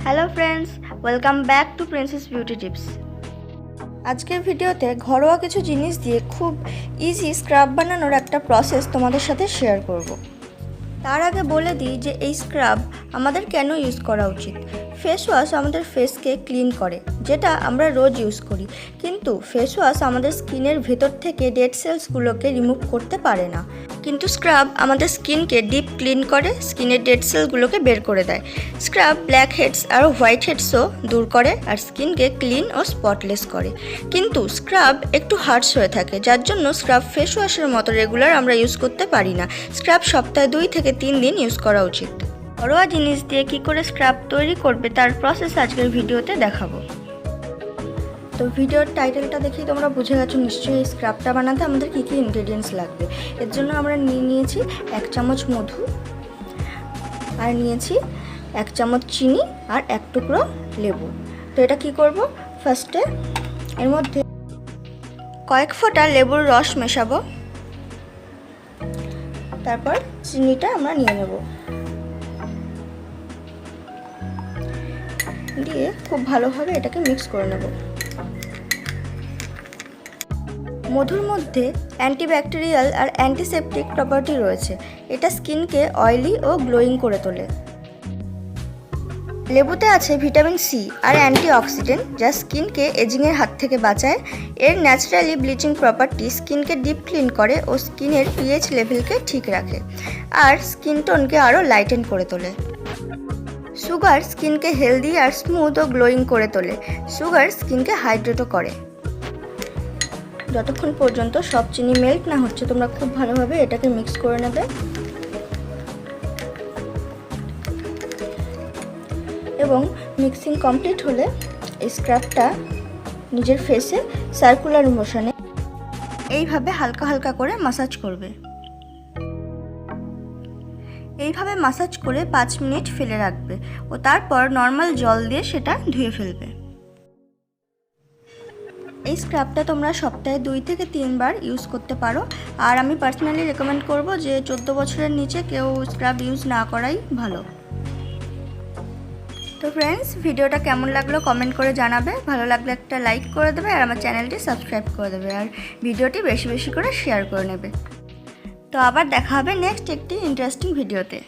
Hello friends, welcome back to princess beauty tips. আজকের ভিডিওতে ঘরোয়া কিছু জিনিস দিয়ে খুব ইজি স্ক্রাব বানানোর একটা প্রসেস তোমাদের সাথে শেয়ার করব। তার আগে বলে দিই যে এই স্ক্রাব আমাদের কেন ইউজ করা উচিত। ফেস ওয়াশ আমাদের ফেসকে ক্লিন করে, যেটা আমরা রোজ ইউজ করি, কিন্তু ফেস ওয়াশ আমাদের স্কিনের ভেতর থেকে ডেড সেলসগুলোকে রিমুভ করতে পারে না। কিন্তু স্ক্রাব আমাদের স্কিনকে ডিপ ক্লিন করে, স্কিনের ডেড সেলগুলোকে বের করে দেয়। Scrub black heads are white হেডসও দূর করে আর স্কিনকে ক্লিন ও স্পটলেস করে। কিন্তু স্ক্রাব একটু হার্শ হয়ে থাকে, যার জন্য স্ক্রাব ফেস ওয়াশের মতো রেগুলার আমরা ইউজ করতে পারি না। স্ক্রাব সপ্তাহে 2 থেকে 3 দিন ইউজ করা উচিত। ঘরোয়া জিনিস দিয়ে কী করে স্ক্রাব তৈরি করবে তার প্রসেস আজকের ভিডিওতে দেখাবো। তো ভিডিওর টাইটেলটা দেখেই তোমরা বুঝে গেছো নিশ্চয়ই এই স্ক্রাবটা বানাতে আমাদের কী কী ইনগ্রেডিয়েন্টস লাগবে। এর জন্য আমরা নিয়েছি 1 চামচ মধু, আর নিয়েছি 1 চামচ চিনি আর 1 টুকরো লেবু। তো এটা কি করব, ফার্স্টে এর মধ্যে কয়েক ফোঁটা লেবুর রস মেশাবো, তারপর চিনিটা আমরা নিয়ে নেব, দিয়ে খুব ভালোভাবে এটাকে মিক্স করে নেব। মধুর মধ্যে অ্যান্টিব্যাকটেরিয়াল আর অ্যান্টিসেপটিক প্রপার্টি রয়েছে, এটা স্কিনকে অয়েলি ও গ্লোয়িং করে তোলে। লেবুতে আছে ভিটামিন সি আর অ্যান্টিঅক্সিডেন্ট, যা স্কিনকে এজিংয়ের হাত থেকে বাঁচায়। এর ন্যাচারালি ব্লিচিং প্রপার্টি স্কিনকে ডিপ ক্লিন করে ও স্কিনের পিএইচ লেভেলকে ঠিক রাখে, আর স্কিন টোনকে আরও লাইটেন করে তোলে। সুগার স্কিনকে হেলদি আর স্মুথ ও গ্লোয়িং করে তোলে। সুগার স্কিনকে হাইড্রেটও করে। যতক্ষণ পর্যন্ত সব চিনি মেল্ট না হচ্ছে তোমরা খুব ভালোভাবে এটাকে মিক্স করে নেবে। এবং মিক্সিং কমপ্লিট হলে এই স্ক্রাবটা নিজের ফেসে সার্কুলার মোশনে এইভাবে হালকা হালকা করে মাসাজ করবে। এইভাবে মাসাজ করে 5 মিনিট ফেলে রাখবে ও তারপর নর্মাল জল দিয়ে সেটা ধুয়ে ফেলবে। এই স্ক্রাবটা তোমরা সপ্তাহে 2 থেকে 3 বার ইউজ করতে পারো, আর আমি পার্সোনালি রেকমেন্ড করব যে 14 বছরের নিচে কেউ স্ক্রাব ইউজ না করাই ভালো। তো ফ্রেন্ডস, ভিডিওটা কেমন লাগলো কমেন্ট করে জানাবে, ভালো লাগলে একটা লাইক করে দেবে আর আমার চ্যানেলটি সাবস্ক্রাইব করে দেবে, আর ভিডিওটি বেশি বেশি করে শেয়ার করে নেবে। তো আবার দেখা হবে নেক্সট একটি ইন্টারেস্টিং ভিডিওতে।